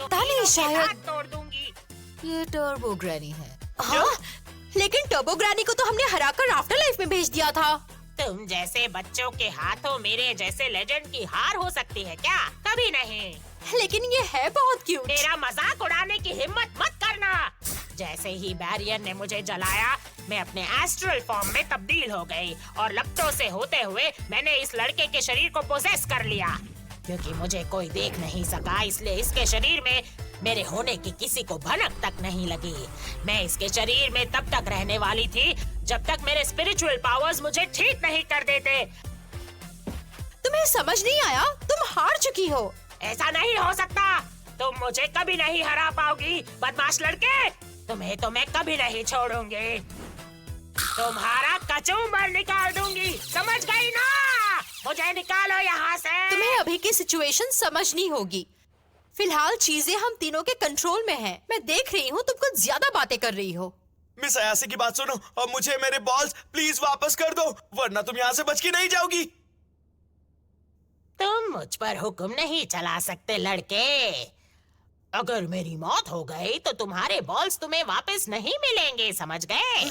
पता नहीं, शायद तोड़ दूंगी। ये टर्बो ग्रैनी है। हाँ, लेकिन टर्बो ग्रैनी को तो हमने हराकर आफ्टर लाइफ में भेज दिया था। तुम जैसे बच्चों के हाथों मेरे जैसे लेजेंड की हार हो सकती है क्या? कभी नहीं। लेकिन ये है बहुत क्यूट। मेरा मजाक उड़ाने की हिम्मत मत करना। जैसे ही बैरियर ने मुझे जलाया, मैं अपने एस्ट्रल फॉर्म में तब्दील हो गई और लपटों से होते हुए मैंने इस लड़के के शरीर को पोजेस कर लिया। क्योंकि मुझे कोई देख नहीं सका, इसलिए इसके शरीर में मेरे होने की किसी को भनक तक नहीं लगी। मैं इसके शरीर में तब तक रहने वाली थी जब तक मेरे स्पिरिचुअल पावर्स मुझे ठीक नहीं कर देते। तुम्हें समझ नहीं आया? तुम हार चुकी हो। ऐसा नहीं हो सकता। तुम मुझे कभी नहीं हरा पाओगी, बदमाश लड़के। तुम्हें तो मैं कभी नहीं छोड़ूंगी। तुम्हारा कचूमर निकाल दूंगी, समझ गई ना? मुझे निकालो यहाँ से। तुम्हें अभी की सिचुएशन समझनी होगी। फिलहाल चीजें हम तीनों के कंट्रोल में हैं। मैं देख रही हूँ तुम कुछ ज्यादा बातें कर रही हो। मिस अयासी की बात सुनो और मुझे मेरे बॉल्स प्लीज वापस कर दो, वरना तुम यहाँ से बच के नहीं जाओगी। तुम मुझ पर हुक्म नहीं चला सकते लड़के। अगर मेरी मौत हो गई तो तुम्हारे बॉल्स तुम्हें वापस नहीं मिलेंगे, समझ गए?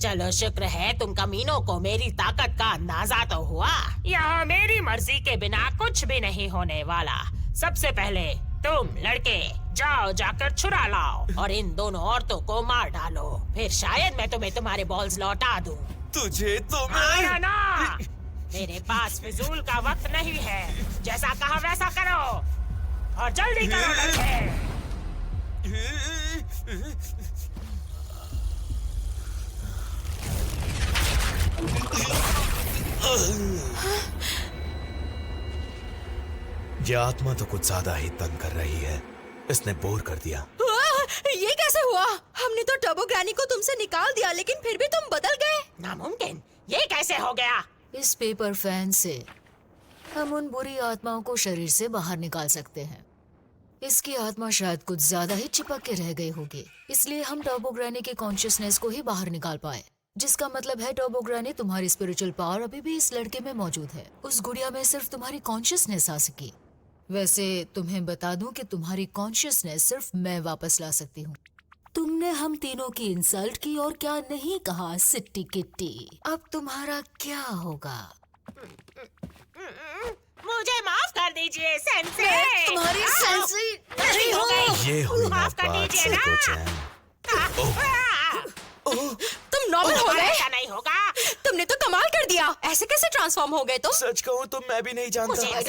चलो शुक्र है तुम कमीनों को मेरी ताकत का अंदाजा तो हुआ। यहाँ मेरी मर्जी के बिना कुछ भी नहीं होने वाला। सबसे पहले तुम लड़के जाओ, जाकर छुरा लाओ और इन दोनों औरतों को मार डालो। फिर शायद मैं तुम्हें तुम्हारे बॉल्स लौटा दूं। तुझे तो आया मैं ना, मेरे पास फिजूल का वक्त नहीं है। जैसा कहा वैसा करो और जल्दी करो लड़के। ये आत्मा तो कुछ ज्यादा ही तंग कर रही है। इसने बोर कर दिया। ये कैसे हुआ? हमने तो टर्बो ग्रैनी को तुमसे निकाल दिया, लेकिन फिर भी तुम बदल गए। नामुमकिन, ये कैसे हो गया? इस पेपर फैन से हम उन बुरी आत्माओं को शरीर से बाहर निकाल सकते हैं। इसकी आत्मा शायद कुछ ज्यादा ही चिपक के रह गई होगी, इसलिए हम टर्बो ग्रैनी के कॉन्शियसनेस को ही बाहर निकाल पाए। जिसका मतलब है टर्बो ग्रैनी, तुम्हारी स्पिरिचुअल पावर अभी भी इस लड़के में मौजूद है। उस गुड़िया में सिर्फ तुम्हारी कॉन्शियसनेस आ सकी। वैसे तुम्हें बता दूं कि तुम्हारी कॉन्शियसनेस सिर्फ मैं वापस ला सकती हूँ। तुमने हम तीनों की इंसल्ट की और क्या नहीं कहा सिट्टी किट्टी। अब तुम्हारा क्या होगा? मुझे माफ कर दीजिए सेंसे। मैं तुम्हारी सेंसी नहीं हो गई। हूँ। ये हुई ना माफ कर बात दीजिए से ना। कुछ तुम नॉर्मल हो गए? ऐसा नहीं होगा। तुमने तो कमाल कर दिया। ऐसे कैसे ट्रांसफॉर्म हो गए तुम? सच कहूँ तो मैं भी नहीं जानता। मुझे